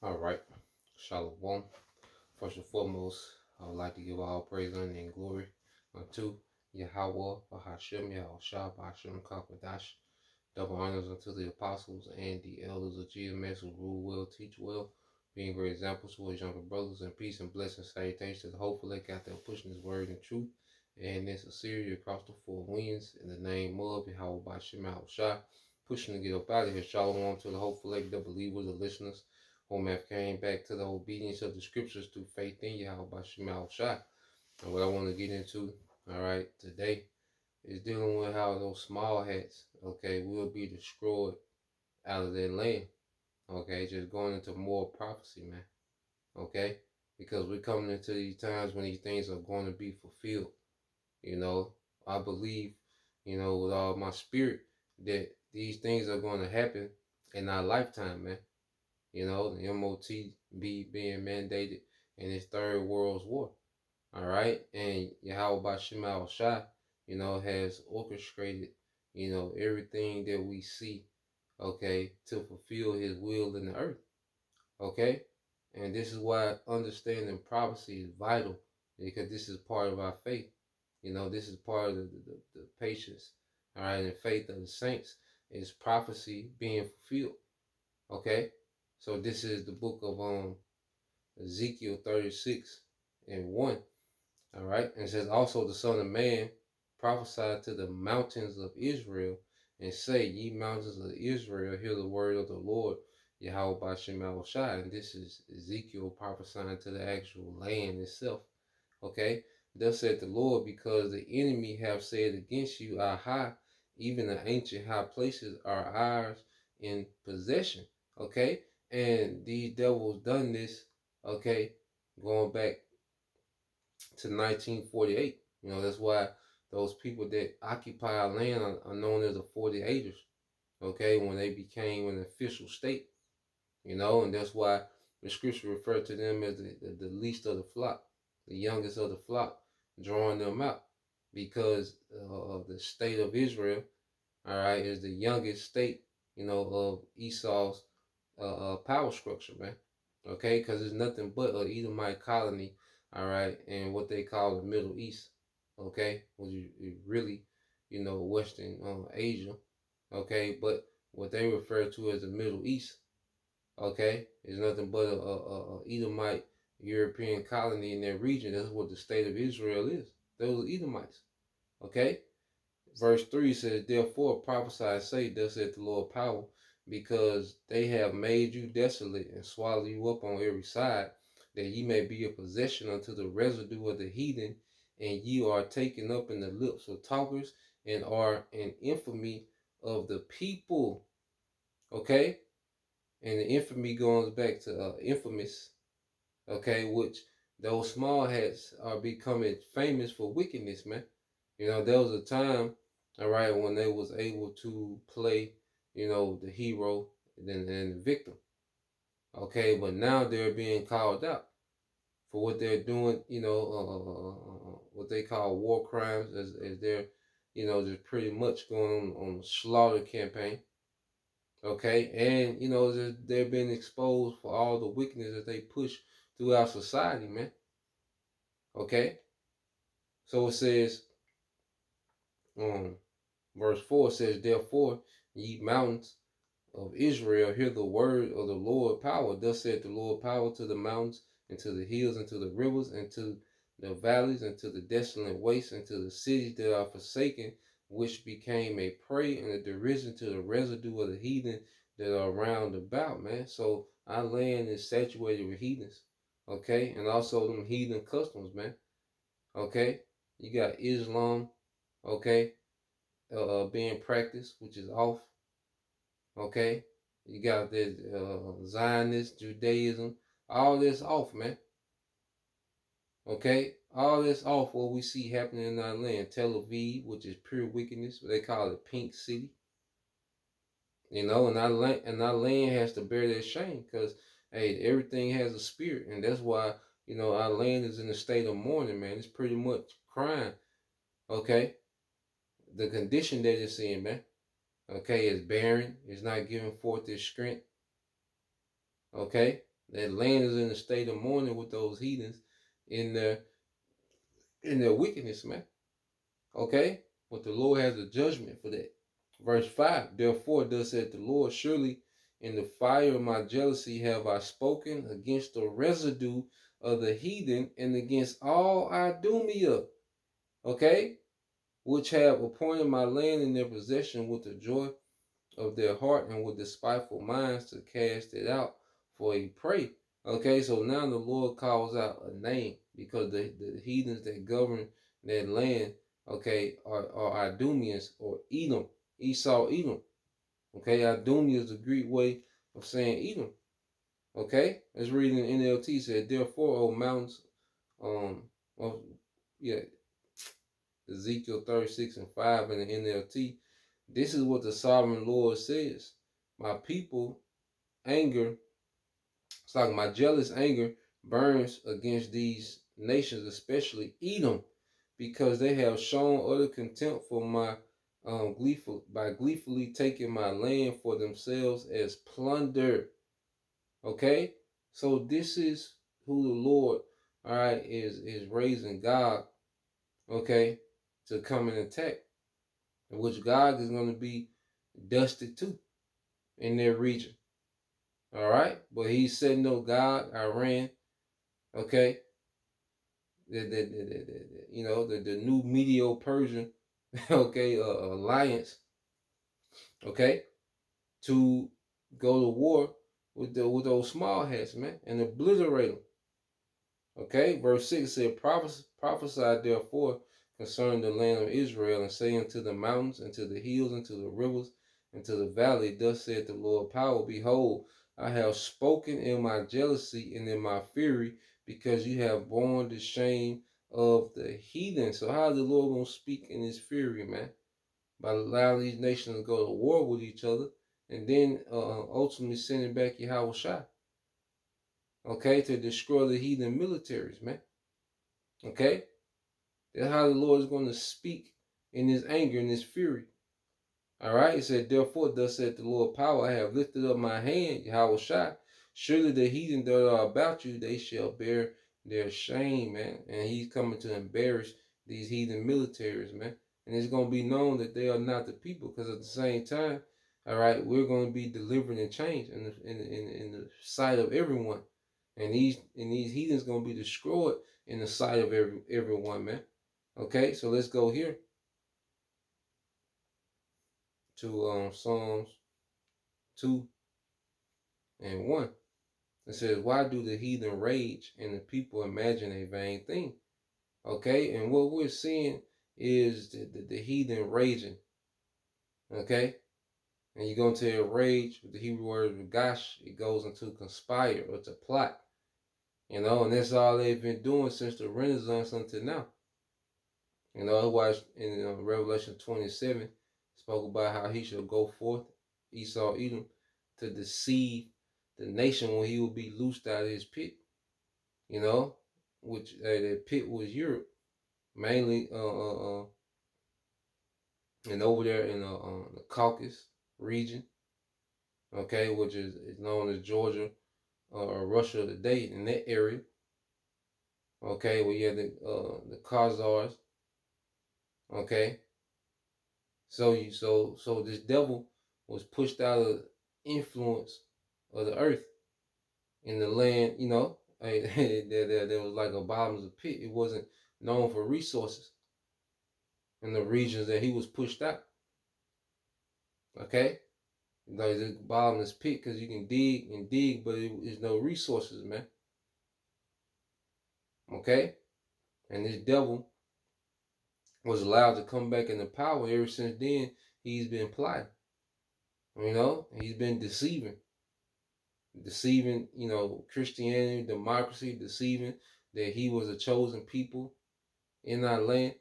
All right. Shalom. First and foremost, I would like to give all praise, honor, and glory unto Yahweh, Bahashem, Yahushua, Bahashem, Kakadash. Double honors unto the apostles and the elders of GMS who rule well, teach well, being great examples to his younger brothers, and peace and blessings, salutations to the hopeful they got there pushing his word and truth. And it's a series across the four winds in the name of Yahweh Bahashem, Yahushua, pushing to get up out of here. Shalom to the hopeful lake, the believers, the listeners, whom have came back to the obedience of the scriptures through faith in Yahweh Bahashem, Yahushua. And what I want to get into, all right, today is dealing with how those small hats, okay, will be destroyed out of their land. Okay, just going into more prophecy, man. Okay, because we're coming into these times when these things are going to be fulfilled. You know, I believe, with all my spirit that these things are going to happen in our lifetime, man. The MOT being mandated in this third world's war. All right. And Yahweh Bashim Shai, has orchestrated, everything that we see, okay, to fulfill his will in the earth. Okay. And this is why understanding prophecy is vital, because this is part of our faith. This is part of the patience, all right, and faith of the saints is prophecy being fulfilled. Okay. So this is the book of Ezekiel 36 and 1. All right. And it says, also the Son of Man prophesied to the mountains of Israel and say, ye mountains of Israel, hear the word of the Lord, Yahweh Bashem Shai. And this is Ezekiel prophesying to the actual land itself. Okay. Thus said the Lord, because the enemy have said against you, Aha, even the ancient high places are ours in possession. Okay. And these devils done this, okay, going back to 1948. That's why those people that occupy our land are known as the 48ers, okay, when they became an official state, and that's why the scripture referred to them as the least of the flock, the youngest of the flock, drawing them out because of the state of Israel, all right, is the youngest state, of Esau's power structure, man. Okay, because it's nothing but an Edomite colony, all right, and what they call the Middle East, okay, which is really, Western Asia, okay, but what they refer to as the Middle East, okay, is nothing but a Edomite European colony in that region. That's what the state of Israel is. Those are Edomites, okay. Verse 3 says, therefore prophesy and say, thus saith the Lord power, because they have made you desolate and swallow you up on every side, that ye may be a possession unto the residue of the heathen, and ye are taken up in the lips of talkers, and are an infamy of the people. Okay? And the infamy goes back to infamous, okay, which those small hats are becoming famous for wickedness, man. There was a time, all right, when they was able to play, the hero and the victim. Okay, but now they're being called out for what they're doing, what they call war crimes, as they're, just pretty much going on a slaughter campaign. Okay, and they're being exposed for all the wickedness that they push throughout society, man. Okay, so it says, verse 4 says, therefore, ye mountains of Israel, hear the word of the Lord power. Thus said the Lord power to the mountains, and to the hills, and to the rivers, and to the valleys, and to the desolate wastes, and to the cities that are forsaken, which became a prey and a derision to the residue of the heathen that are round about, man. So our land is saturated with heathens, okay, and also them heathen customs, man. Okay, you got Islam, okay, being practiced, which is off. Okay, you got this Zionist Judaism, all this off, man. Okay, all this off what we see happening in our land. Tel Aviv, which is pure wickedness, they call it Pink City. And our land has to bear that shame, because hey, everything has a spirit, and that's why our land is in a state of mourning, man. It's pretty much crying. Okay, the condition that it's in, man. Okay, it's barren. It's not giving forth its strength. Okay, That land is in a state of mourning with those heathens in their wickedness, man. Okay? But the Lord has a judgment for that. Verse 5, therefore thus said the Lord, surely in the fire of my jealousy have I spoken against the residue of the heathen and against all Idumea, okay, which have appointed my land in their possession with the joy of their heart and with despiteful minds to cast it out for a prey. Okay, so now the Lord calls out a name because the heathens that govern that land, okay, are Idumeans or Edom, Esau, Edom. Okay, Idumea is the Greek way of saying Edom. Okay, let's read in NLT. Said, therefore, O mountains, well, yeah, Ezekiel 36:5 in the NLT. This is what the sovereign Lord says. My people anger, it's like my jealous anger burns against these nations, especially Edom, because they have shown utter contempt for my gleefully taking my land for themselves as plunder. Okay? So this is who the Lord, all right, is raising God, okay, to come and attack, which God is going to be dusted too in their region. All right, but he's setting up God, Iran, okay, the new Medo-Persian, okay, alliance, okay, to go to war with those small hats, man, and obliterate them. Okay, verse 6 said, prophesy therefore concerning the land of Israel, and say unto the mountains, and to the hills, and to the rivers, and to the valley, thus saith the Lord power, behold, I have spoken in my jealousy and in my fury, because you have borne the shame of the heathen. So how is the Lord going to speak in his fury, man? By allowing these nations to go to war with each other, and then ultimately sending back Yahweh Shai, okay, to destroy the heathen militaries, man. Okay? That's how the Lord is going to speak in his anger and his fury. All right? He said, therefore, thus said the Lord power, I have lifted up my hand, Yahweh Shai. Surely the heathen that are about you, they shall bear their shame, man. And he's coming to embarrass these heathen militaries, man. And it's going to be known that they are not the people, because at the same time, all right, we're going to be delivered and changed in the sight of everyone. And these heathens going to be destroyed in the sight of everyone, man. Okay, so let's go here to Psalms 2 and 1. It says, why do the heathen rage and the people imagine a vain thing? Okay, and what we're seeing is the heathen raging. Okay, and you go into a rage with the Hebrew word gash, it goes into conspire or to plot. And that's all they've been doing since the Renaissance until now. Otherwise in Revelation 27 spoke about how he shall go forth, Esau, Edom, to deceive the nation when he will be loosed out of his pit. Which that pit was Europe, mainly, and over there in the Caucasus region, okay, which is known as Georgia or Russia today, in that area. Okay, where you have the Khazars. Okay, so this devil was pushed out of influence of the earth in the land. There was like a bottomless pit. It wasn't known for resources in the regions that he was pushed out. Okay, like the bottomless pit, because you can dig and dig, but there's no resources, man. Okay, and this devil was allowed to come back into power. Ever since then, he's been plotting. He's been deceiving, Christianity, democracy, deceiving that he was a chosen people in our land.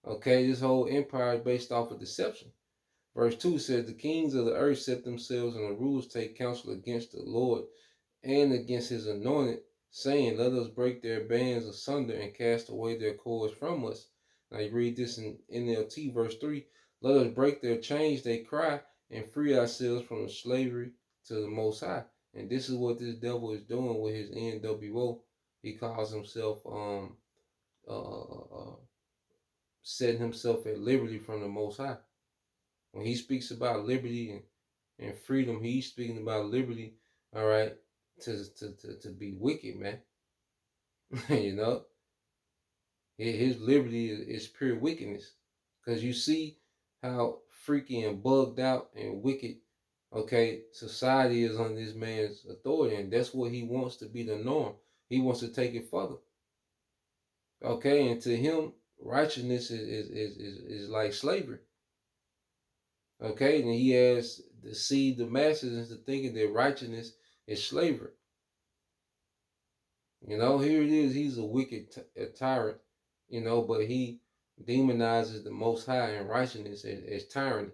Okay, this whole empire is based off of deception. Verse 2 says, the kings of the earth set themselves, and the rulers take counsel against the Lord and against his anointed, saying, let us break their bands asunder and cast away their cords from us. Now you read this in NLT, verse 3. Let us break their chains, they cry, and free ourselves from the slavery to the Most High. And this is what this devil is doing with his NWO. He calls himself setting himself at liberty from the Most High. When he speaks about liberty and freedom, he's speaking about liberty, all right, to be wicked, man. You know, his liberty is pure wickedness. Because you see how freaky and bugged out and wicked, okay, society is on this man's authority. And that's what he wants to be the norm. He wants to take it further. Okay, and to him, righteousness is like slavery. Okay, and he has deceived the masses into thinking that righteousness is slavery. You know, here it is. He's a wicked tyrant, you know, but he demonizes the Most High and righteousness as tyranny.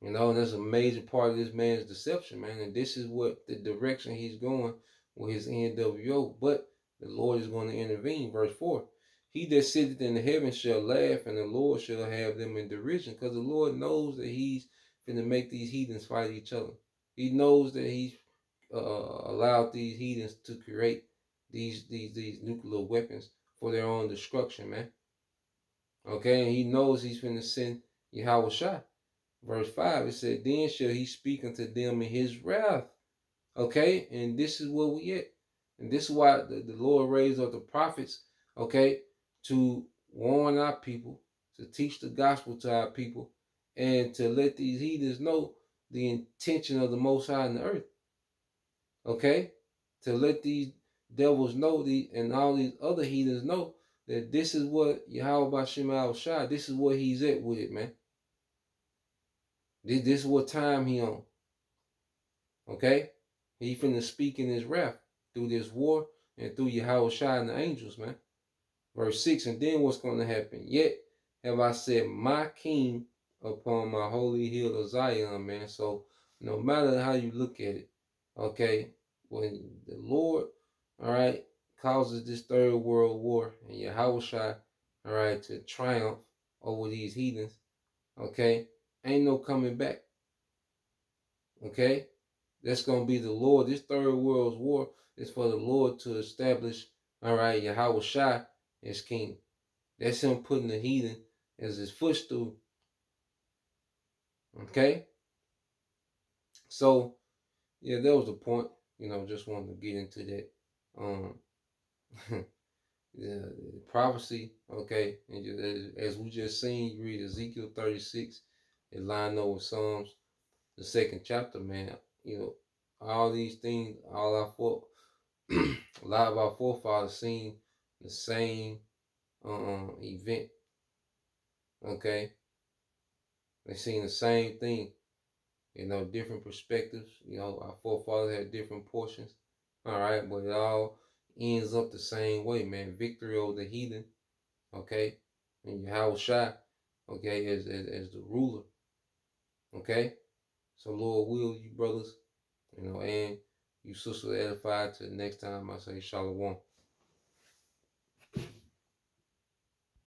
You know, and that's a major part of this man's deception, man. And this is what the direction he's going with his NWO. But the Lord is going to intervene. Verse 4. He that sitteth in the heavens shall laugh, and the Lord shall have them in derision. Because the Lord knows that he's going to make these heathens fight each other. He knows that he's allowed these heathens to create these nuclear weapons for their own destruction, man. Okay, and he knows he's going to send Yahweh Shai. Verse 5, it said, then shall he speak unto them in his wrath. Okay, and this is where we at. And this is why the Lord raised up the prophets, okay, to warn our people, to teach the gospel to our people, and to let these heathens know the intention of the Most High in the earth. Okay, to let these devils know, and all these other heathens know that this is what Yahweh B'Shem Al Shai, this is what he's at with it, man. This is what time he on. Okay? He finna speak in his wrath through this war and through Yahweh Shai and the angels, man. Verse 6, and then what's going to happen? Yet have I set my king upon my holy hill of Zion, man. So no matter how you look at it, okay, when the Lord, all right, causes this third world war and Yahweh Shai, all right, to triumph over these heathens, okay, ain't no coming back. Okay? That's going to be the Lord. This third world's war is for the Lord to establish, all right, Yahweh Shai as king. That's him putting the heathen as his footstool. Okay? So, yeah, that was the point. You know, just wanted to get into that. The prophecy, okay, and as we just seen, you read Ezekiel 36, it lined up with Psalms, the 2nd chapter, man. You know, all these things, all our a lot of our forefathers seen the same event. Okay, they seen the same thing. You know, different perspectives. You know, our forefathers had different portions. All right, but it all ends up the same way, man. Victory over the heathen. Okay, and Yahweh Shai. Okay, as the ruler. Okay, so Lord will you brothers, you know, and you sisters edified. To the next time I say Shalom.